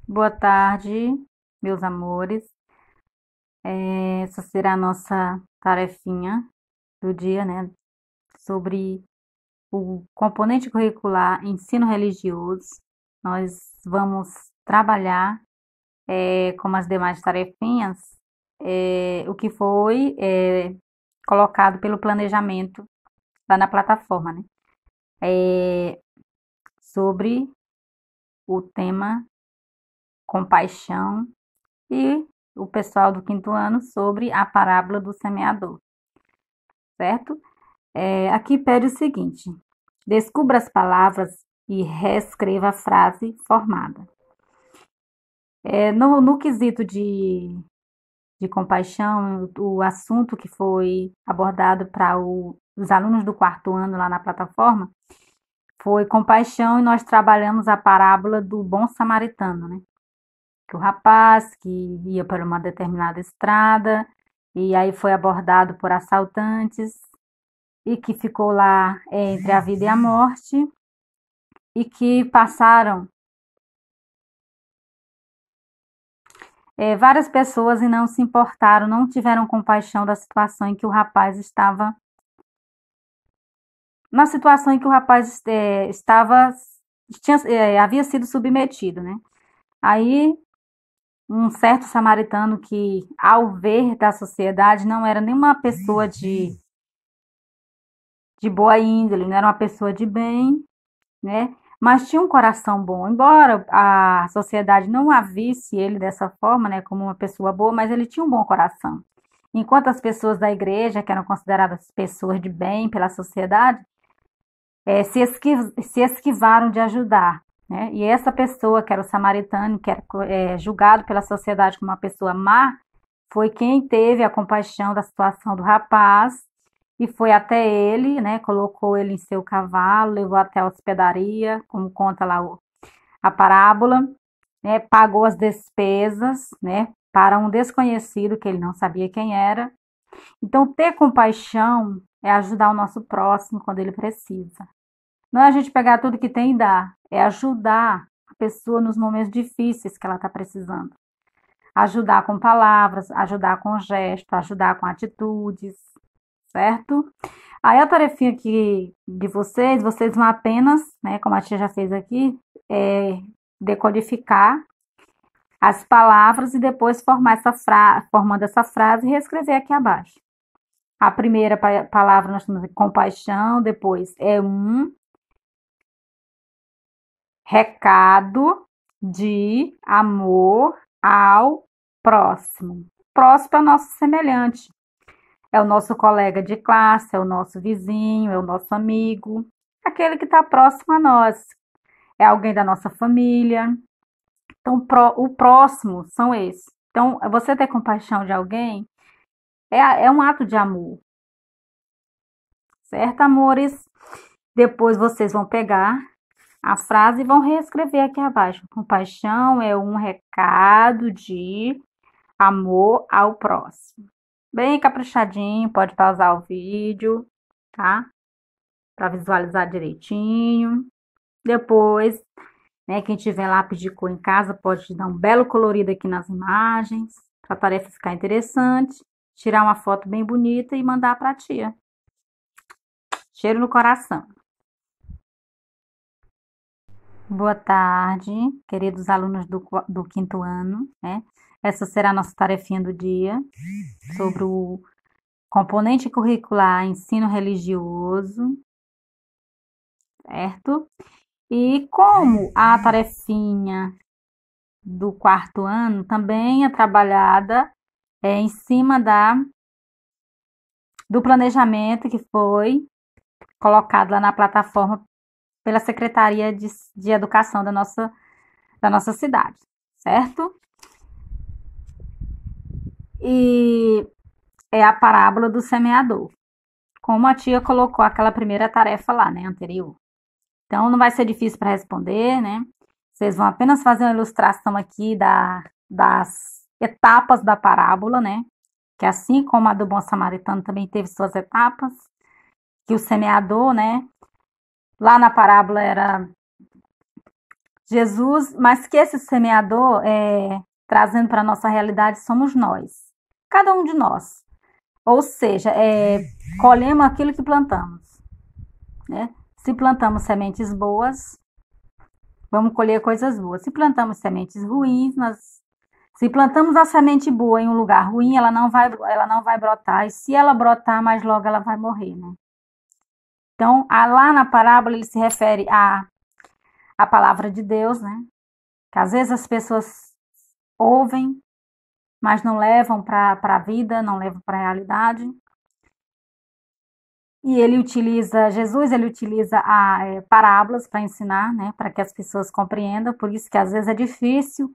Boa tarde, meus amores. Essa será a nossa tarefinha do dia, né? Sobre o componente curricular ensino religioso. Nós vamos trabalhar, como as demais tarefinhas, o que foi colocado pelo planejamento lá na plataforma, né? Sobre o tema compaixão e o pessoal do quinto ano sobre a parábola do semeador, certo? Aqui pede o seguinte: descubra as palavras e reescreva a frase formada. No quesito de compaixão, o assunto que foi abordado para os alunos do quarto ano lá na plataforma foi compaixão e nós trabalhamos a parábola do bom samaritano, né? Que o rapaz que ia para uma determinada estrada e aí foi abordado por assaltantes e que ficou lá entre a vida e a morte e que passaram várias pessoas e não se importaram, não tiveram compaixão da situação em que o rapaz estava, na situação em que o rapaz estava, havia sido submetido, né? Aí um certo samaritano que, ao ver da sociedade, não era nenhuma pessoa de boa índole, não era uma pessoa de bem, né? Mas tinha um coração bom, embora a sociedade não a visse ele dessa forma, né, como uma pessoa boa, mas ele tinha um bom coração. Enquanto as pessoas da igreja, que eram consideradas pessoas de bem pela sociedade, se esquivaram de ajudar, né? E essa pessoa, que era o samaritano, que era julgado pela sociedade como uma pessoa má, foi quem teve a compaixão da situação do rapaz e foi até ele, né? Colocou ele em seu cavalo, levou até a hospedaria, como conta lá a parábola, né? Pagou as despesas, né? Para um desconhecido que ele não sabia quem era. Então, ter compaixão é ajudar o nosso próximo quando ele precisa. Não é a gente pegar tudo que tem e dar, é ajudar a pessoa nos momentos difíceis que ela está precisando. Ajudar com palavras, ajudar com gestos, ajudar com atitudes, certo? Aí a tarefinha aqui de vocês vão apenas, né, como a tia já fez aqui, decodificar as palavras e depois formando essa frase e reescrever aqui abaixo. A primeira palavra nós temos compaixão, depois é um recado de amor ao próximo. Próximo é o nosso semelhante, é o nosso colega de classe, é o nosso vizinho, é o nosso amigo, aquele que está próximo a nós, é alguém da nossa família. Então, o próximo são esses. Então, você ter compaixão de alguém é um ato de amor, certo, amores? Depois vocês vão pegar a frase e vão reescrever aqui abaixo. Compaixão é um recado de amor ao próximo. Bem caprichadinho, pode pausar o vídeo, tá? Para visualizar direitinho. Depois, né, quem tiver lápis de cor em casa pode dar um belo colorido aqui nas imagens, para a tarefa ficar interessante. Tirar uma foto bem bonita e mandar para a tia. Cheiro no coração. Boa tarde, queridos alunos do quinto ano, né? Essa será a nossa tarefinha do dia sobre o componente curricular ensino religioso, certo? E como a tarefinha do quarto ano também é trabalhada em cima do planejamento que foi colocado lá na plataforma pela Secretaria de Educação da nossa cidade, certo? E é a parábola do semeador, como a tia colocou aquela primeira tarefa lá, né, anterior. Então, não vai ser difícil para responder, né? Vocês vão apenas fazer uma ilustração aqui das etapas da parábola, né? Que assim como a do bom samaritano também teve suas etapas, que o semeador, né? Lá na parábola era Jesus, mas que esse semeador, trazendo para a nossa realidade, somos nós, cada um de nós. Ou seja, colhemos aquilo que plantamos, né? Se plantamos sementes boas, vamos colher coisas boas. Se plantamos sementes ruins, se plantamos a semente boa em um lugar ruim, ela não vai brotar. E se ela brotar, mais logo ela vai morrer, né? Então, lá na parábola ele se refere à palavra de Deus, né? Que às vezes as pessoas ouvem, mas não levam para a vida, não levam para a realidade. E Jesus ele utiliza parábolas para ensinar, né? Para que as pessoas compreendam. Por isso que às vezes é difícil,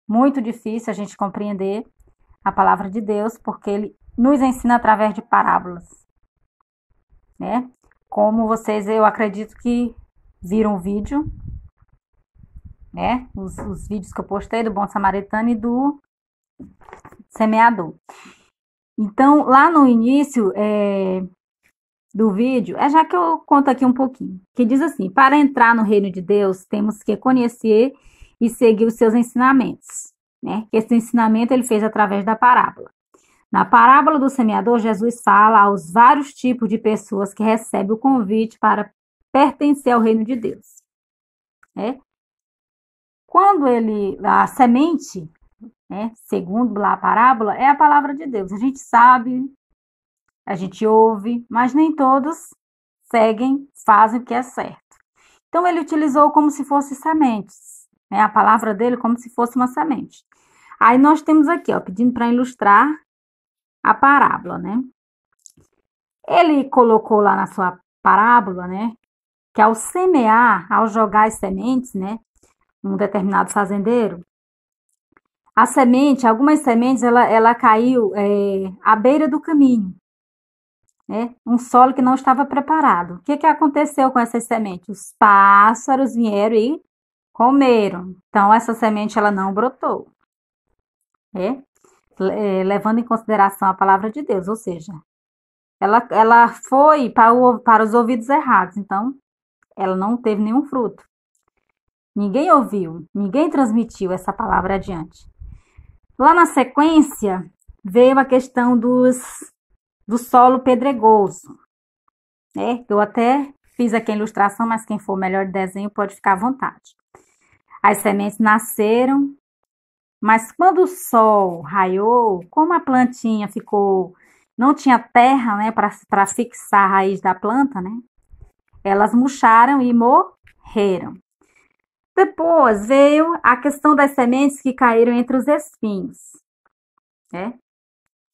muito difícil a gente compreender a palavra de Deus, porque ele nos ensina através de parábolas, né? Como vocês, eu acredito que viram o vídeo, né? Os vídeos que eu postei do Bom Samaritano e do Semeador. Então, lá no início do vídeo, já que eu conto aqui um pouquinho, que diz assim: para entrar no reino de Deus, temos que conhecer e seguir os seus ensinamentos, né? Esse ensinamento ele fez através da parábola. Na parábola do semeador, Jesus fala aos vários tipos de pessoas que recebem o convite para pertencer ao reino de Deus, né? Quando a semente, né, segundo lá a parábola, é a palavra de Deus. A gente sabe, a gente ouve, mas nem todos seguem, fazem o que é certo. Então ele utilizou como se fossem sementes, né? A palavra dele como se fosse uma semente. Aí nós temos aqui, ó, pedindo para ilustrar a parábola, né? Ele colocou lá na sua parábola, né, que ao semear, ao jogar as sementes, né, um determinado fazendeiro, algumas sementes, ela caiu à beira do caminho, né? Um solo que não estava preparado. O que aconteceu com essas sementes? Os pássaros vieram e comeram. Então, essa semente ela não brotou, né? Levando em consideração a palavra de Deus, ou seja, ela foi para os ouvidos errados, então ela não teve nenhum fruto. Ninguém ouviu, ninguém transmitiu essa palavra adiante. Lá na sequência, veio a questão do solo pedregoso, né? Eu até fiz aqui a ilustração, mas quem for melhor de desenho pode ficar à vontade. As sementes nasceram, mas quando o sol raiou, como a plantinha não tinha terra, né, para fixar a raiz da planta, né? Elas murcharam e morreram. Depois veio a questão das sementes que caíram entre os espinhos, né?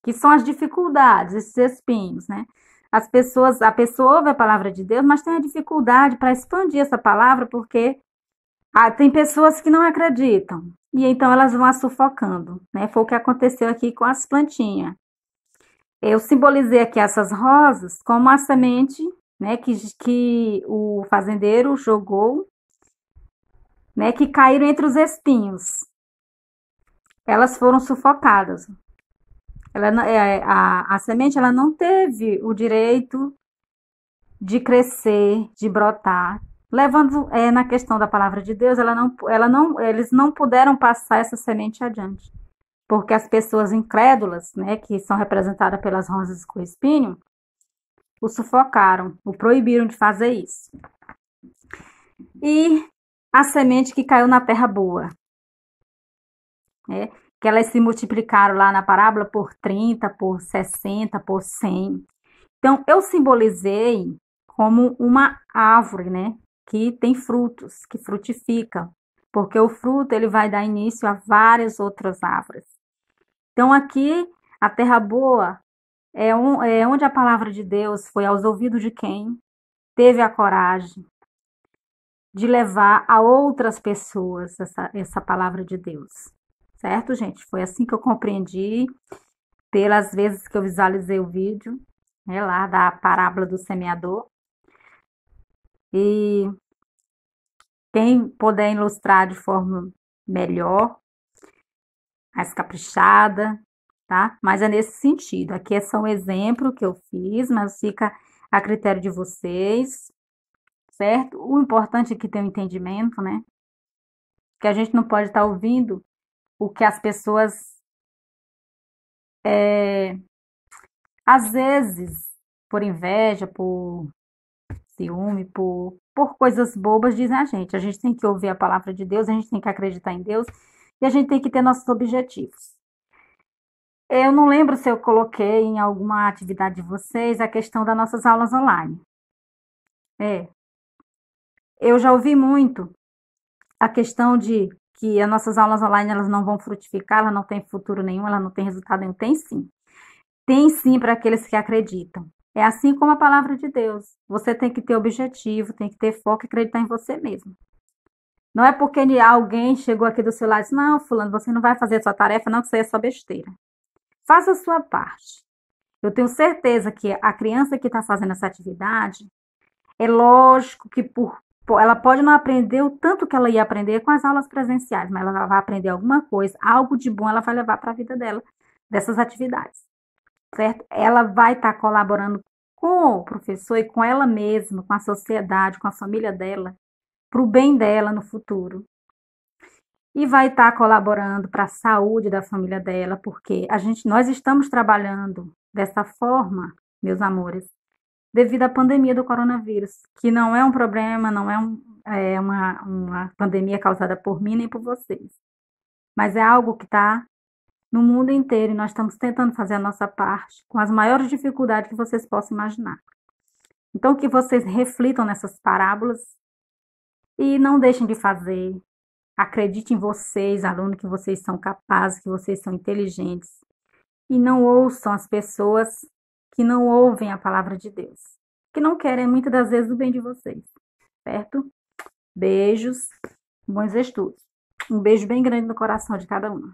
Que são as dificuldades, esses espinhos, né? A pessoa ouve a palavra de Deus, mas tem a dificuldade para expandir essa palavra, porque tem pessoas que não acreditam, e então elas vão a sufocando, né? Foi o que aconteceu aqui com as plantinhas. Eu simbolizei aqui essas rosas como a semente, né, que o fazendeiro jogou, né, que caíram entre os espinhos. Elas foram sufocadas. A semente ela não teve o direito de crescer, de brotar. Levando na questão da palavra de Deus, eles não puderam passar essa semente adiante. Porque as pessoas incrédulas, né, que são representadas pelas rosas com espinho, o sufocaram, o proibiram de fazer isso. E a semente que caiu na terra boa, né, que elas se multiplicaram lá na parábola por 30, por 60, por 100. Então, eu simbolizei como uma árvore, né, que tem frutos, que frutifica, porque o fruto ele vai dar início a várias outras árvores. Então, aqui, a terra boa é onde a palavra de Deus foi aos ouvidos de quem teve a coragem de levar a outras pessoas essa palavra de Deus. Certo, gente? Foi assim que eu compreendi, pelas vezes que eu visualizei o vídeo, né, lá da parábola do semeador. E quem puder ilustrar de forma melhor, mais caprichada, tá? Mas é nesse sentido. Aqui é só um exemplo que eu fiz, mas fica a critério de vocês, certo? O importante é que tenha um entendimento, né? que a gente não pode estar ouvindo o que as pessoas, às vezes, por inveja, por ciúme, por coisas bobas, dizem a gente. A gente tem que ouvir a palavra de Deus, a gente tem que acreditar em Deus e a gente tem que ter nossos objetivos. Eu não lembro se eu coloquei em alguma atividade de vocês a questão das nossas aulas online. É, eu já ouvi muito a questão de que as nossas aulas online elas não vão frutificar, elas não têm futuro nenhum, elas não têm resultado nenhum. Tem sim. Tem sim para aqueles que acreditam. É assim como a palavra de Deus. Você tem que ter objetivo, tem que ter foco e acreditar em você mesmo. Não é porque alguém chegou aqui do seu lado e disse, não, fulano, você não vai fazer a sua tarefa, não, que isso aí é só besteira. Faça a sua parte. Eu tenho certeza que a criança que está fazendo essa atividade, é lógico que ela pode não aprender o tanto que ela ia aprender com as aulas presenciais, mas ela vai aprender alguma coisa, algo de bom ela vai levar para a vida dela, dessas atividades, certo? Ela vai estar colaborando com o professor e com ela mesma, com a sociedade, com a família dela, para o bem dela no futuro. E vai estar colaborando para a saúde da família dela, porque nós estamos trabalhando dessa forma, meus amores, devido à pandemia do coronavírus, que não é um problema, não é uma pandemia causada por mim nem por vocês, mas é algo que está no mundo inteiro e nós estamos tentando fazer a nossa parte com as maiores dificuldades que vocês possam imaginar. Então, que vocês reflitam nessas parábolas e não deixem de fazer. Acredite em vocês, aluno, que vocês são capazes, que vocês são inteligentes. E não ouçam as pessoas que não ouvem a palavra de Deus, que não querem muitas das vezes o bem de vocês, certo? Beijos, bons estudos. Um beijo bem grande no coração de cada um.